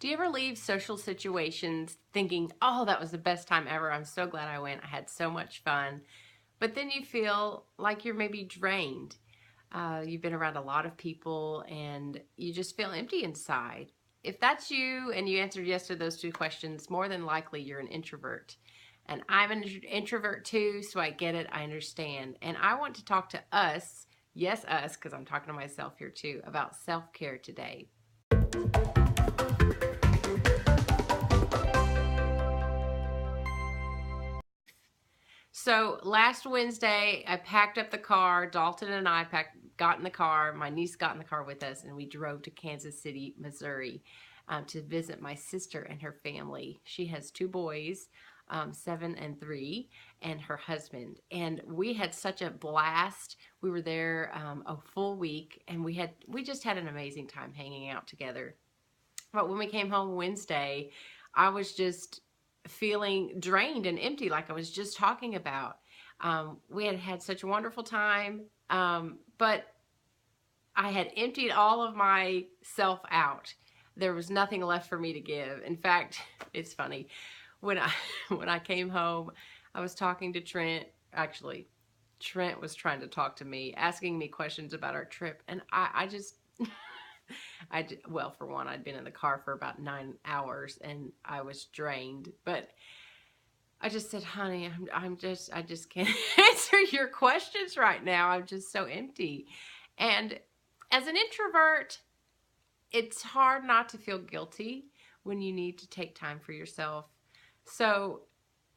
Do you ever leave social situations thinking, oh, that was the best time ever? I'm so glad I went. I had so much fun. But then you feel like you're maybe drained. You've been around a lot of people and you just feel empty inside. If that's you and you answered yes to those two questions, more than likely you're an introvert. And I'm an introvert too, so I get it, I understand. And I want to talk to us, yes, us, because I'm talking to myself here too, about self care today. So last Wednesday, I packed up the car. Dalton and I got in the car. My niece got in the car with us, and we drove to Kansas City, Missouri, to visit my sister and her family. She has two boys, 7 and 3, and her husband. And we had such a blast. We were there a full week, and we just had an amazing time hanging out together. But when we came home Wednesday, I was just feeling drained and empty, like I was just talking about. We had had such a wonderful time, but I had emptied all of myself out. There was nothing left for me to give. In fact, it's funny. When I when I came home, I was talking to Trent. Actually, Trent was trying to talk to me, asking me questions about our trip, and I just well, for one, I'd been in the car for about 9 hours and I was drained. But I just said, honey, I just can't answer your questions right now. I'm just so empty. And as an introvert, it's hard not to feel guilty when you need to take time for yourself. So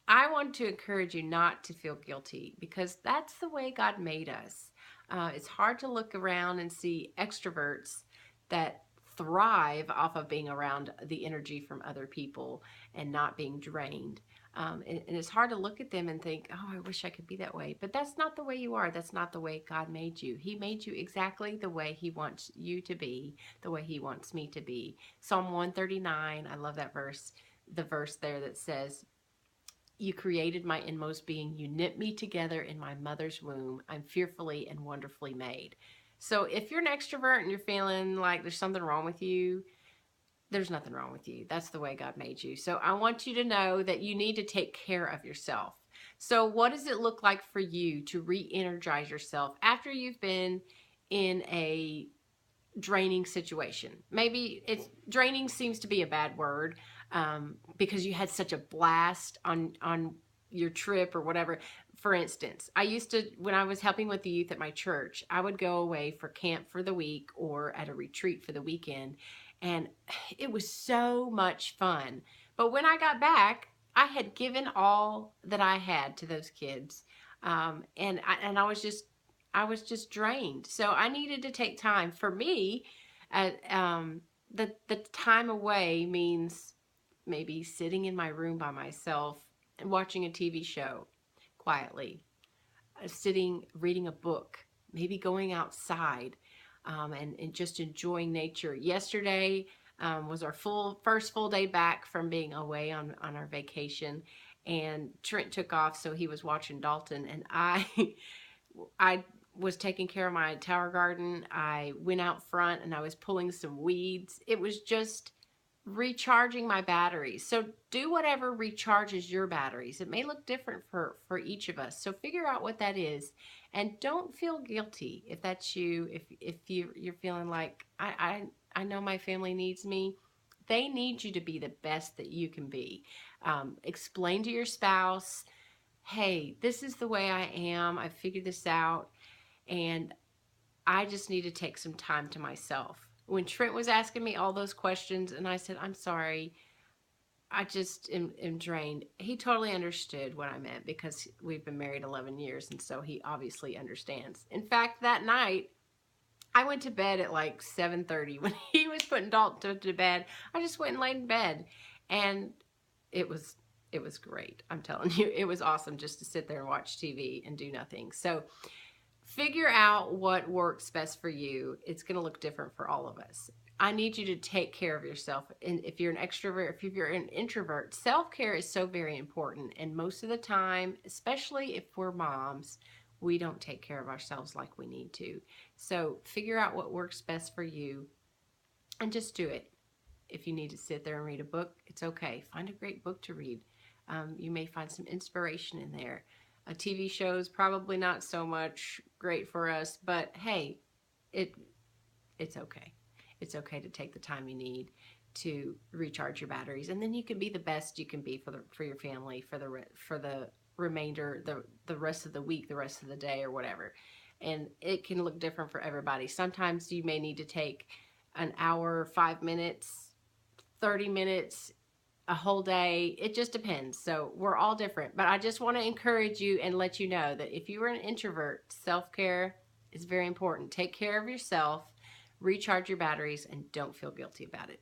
I want to encourage you not to feel guilty because that's the way God made us. It's hard to look around and see extroverts that thrive off of being around the energy from other people and not being drained. And it's hard to look at them and think, oh, I wish I could be that way. But that's not the way you are. That's not the way God made you. He made you exactly the way He wants you to be, the way He wants me to be. Psalm 139, I love that verse, the verse there that says, you created my inmost being. You knit me together in my mother's womb. I'm fearfully and wonderfully made. So if you're an extrovert and you're feeling like there's something wrong with you, there's nothing wrong with you. That's the way God made you. So I want you to know that you need to take care of yourself. So what does it look like for you to re-energize yourself after you've been in a draining situation? Maybe it's draining seems to be a bad word because you had such a blast on your trip or whatever. For instance, I used to, when I was helping with the youth at my church, I would go away for camp for the week or at a retreat for the weekend, and it was so much fun. But when I got back, I had given all that I had to those kids, and I was just drained. So I needed to take time. For me, the time away means maybe sitting in my room by myself and watching a TV show quietly, sitting, reading a book, maybe going outside, and just enjoying nature. Yesterday was our first full day back from being away on our vacation, and Trent took off, so he was watching Dalton, and I was taking care of my tower garden. I went out front and I was pulling some weeds. It was just recharging my batteries. So do whatever recharges your batteries. It may look different for each of us. So figure out what that is, and don't feel guilty if that's you. If you're feeling like I know my family needs me. They need you to be the best that you can be. Explain to your spouse, hey, this is the way I am. I figured this out, and I just need to take some time to myself. When Trent was asking me all those questions and I said, I'm sorry, I just am drained, he totally understood what I meant because we've been married 11 years, and so he obviously understands. In fact, that night, I went to bed at like 7:30. When he was putting Dalton to bed, I just went and laid in bed, and it was great. I'm telling you, it was awesome just to sit there and watch TV and do nothing. So figure out what works best for you. It's going to look different for all of us. I need you to take care of yourself. And if you're an extrovert, if you're an introvert, self-care is so very important. And most of the time, especially if we're moms, we don't take care of ourselves like we need to. So figure out what works best for you and just do it. If you need to sit there and read a book, it's okay. Find a great book to read. You may find some inspiration in there. A TV show is probably not so much great for us, but hey, it it's okay. It's okay to take the time you need to recharge your batteries, and then you can be the best you can be for your family for the remainder the rest of the week, the rest of the day, or whatever. And it can look different for everybody. Sometimes you may need to take an hour, 5 minutes, 30 minutes, a whole day. It just depends. So we're all different. But I just want to encourage you and let you know that if you are an introvert, self-care is very important. Take care of yourself, recharge your batteries, and don't feel guilty about it.